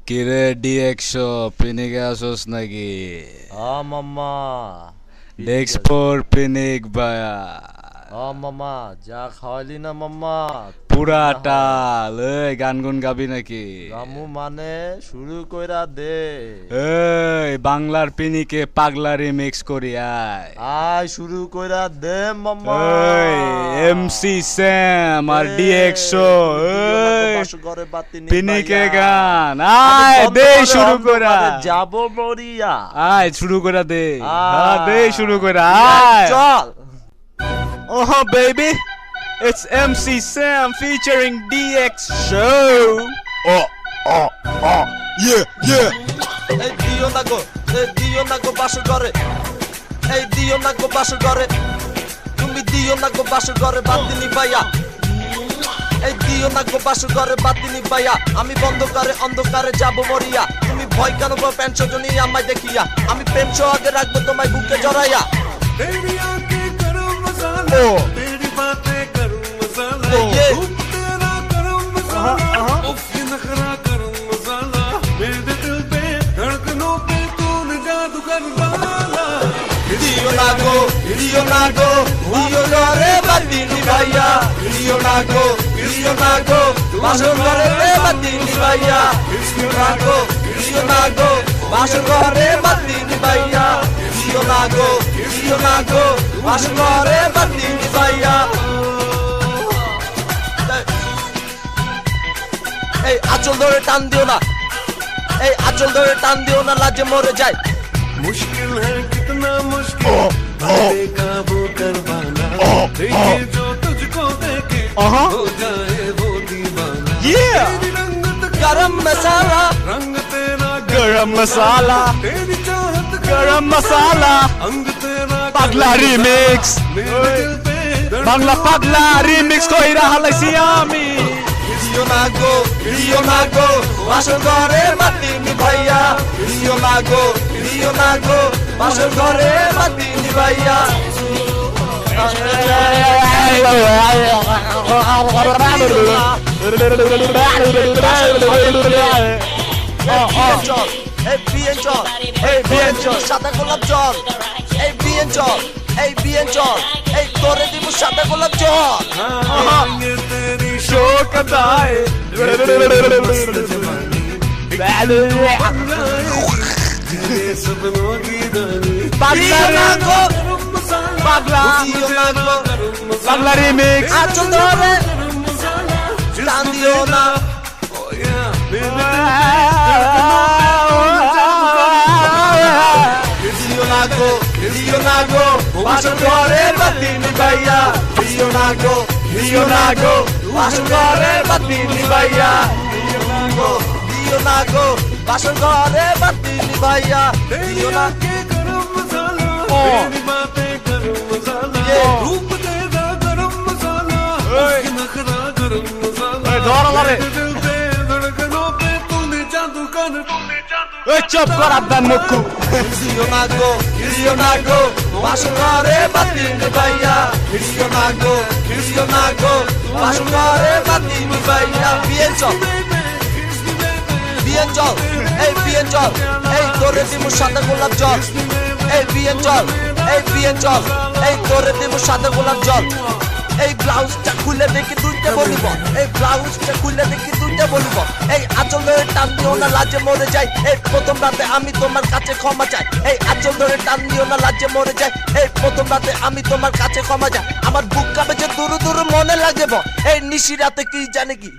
কিরে ডি100 পিনিকে আসোস নাকি? মামা ডেক্সপোর পিনিক ভায়া মামা যা খাওয়াইলি না মামা পুরাটা গান গুন গাবি নাকি? গামু মানে শুরু কইরা দে। এই বাংলার পিনিকে পাগলা রিমিক্স করি আয় শুরু কইরা দে মামা। এমসি স্যাম আর ডি100 পিনিকে গান আয় দে শুরু করা যাব মরিয়া আয় শুরু করা দে দে শুরু করা আয় চল। Oh baby, it's MC Sam featuring DX Oh, yeah. এই দিও না গো বাসর ঘরে, এই দিও না গো বাসর ঘরে, তুমি দিও না গো বাসর ঘরে বাতিনি পাইয়া, এই দিও না গো বাসর ঘরে বাতিনি পাইয়া, আমি অন্ধকারে যাব মরিয়া, তুমি ভয় কেন গো প্যান্ট সজনী আমায় দেখিয়া, আমি প্রেম আগে রাখবো তোমায় বুকে জড়াইয়া। तेरी आंखें गरम मसाला, तेरी बातें गरम मसाला, रूप तेरा गरम मसाला, उफ ये नखरा गरम मसाला, मेरे दिल पे धड़कनों पे तूने जादू कर डाला। দিও না গো রে বাতিনি ভাইয়া, দিও না গো বাসর ঘরে রে বাতিনি ভাইয়া, দিও না গো বাসর ঘরে বাতিনি ভাইয়া, দিও না গো বাসর ঘরে বাতিনি ভাইয়া। এই আঁচল ধরে টান দিও না, এই আঁচল ধরে টান দিও না, লাজে মরে যায়। मुश्किल है कितना मुश्किल बातें काबू कर पाना, देखे जो तुझको देखे हो जाए वो दीवाना। तेरी रंगत गरम मसाला, रंग तेरा गरम मसाला तेरी चाहत गरम मसाला अंग तेरा পাগলা রিমিক্স मेरे दिल पे বাংলা পাগলা রিমিক্স কইরা হালাইছি আমি। দিও না গো বাসর ঘরে বাতিনি ভাইয়া, দিও না গো বাসর ঘরে বাতিনি ভাইয়া। চল এই বিয়েন চল, এই বিয়েন চল, সাদা গোলাপ জল, এই বিয়েন চল, এই বিয়েন চল, এই তোরে দিব সাদা গোলাপ জল। ये तेरी শোক দায় ये सपनों की रानी। পাগলা দিও না গো गरम मसाला, পাগলা দিও না গো गरम मसाला, পাগলা রিমিক্স আঁচল ধরে गरम मसाला, টান দিও না। oh yeah, मेरे দিও না গো বাসর ঘরে বাতিনি ভাইয়া, দিও না গো বাসর ঘরে বাতিনি ভাইয়া, দিও না গো বাসর ঘরে বাতিনি ভাইয়া, দিও না। के गरम मसाला, तेरी बातें गरम मसाला, रूप तेरा गरम मसाला, उसकी नखरा गरम मसाला, ধর আমারে मेरे दिल पे धड़कनों पे तूने जादू कर ওই চুপ কর আব্বান মুক্কু। দিও না গো বাসর ঘরে বাতিনি ভাইয়া, দিও না গো বাসর ঘরে বাতিনি ভাইয়া। বিয়েন চল এই বিয়েন চল, এই তোরে দিব সাদা গোলাপ জল, এই বিয়েন চল এই তোরে দিব সাদা গোলাপ জল। এই ব্লাউজটা খুলে দেখি দুইটা বলিব, এই ব্লাউজটা খুলে দেখি দুইটা বলিব, এই আঁচল ধরে টান দিও না লাজে মরে যাই, এই প্রথম রাতে আমি তোমার কাছে ক্ষমা চাই, এই আঁচল ধরে টান দিও না লাজে মরে যাই, এই প্রথম রাতে আমি তোমার কাছে ক্ষমা চাই, আমার বুক কাঁপে যে দূর মনে লাগে এই নিশি রাতে কি জানে কি।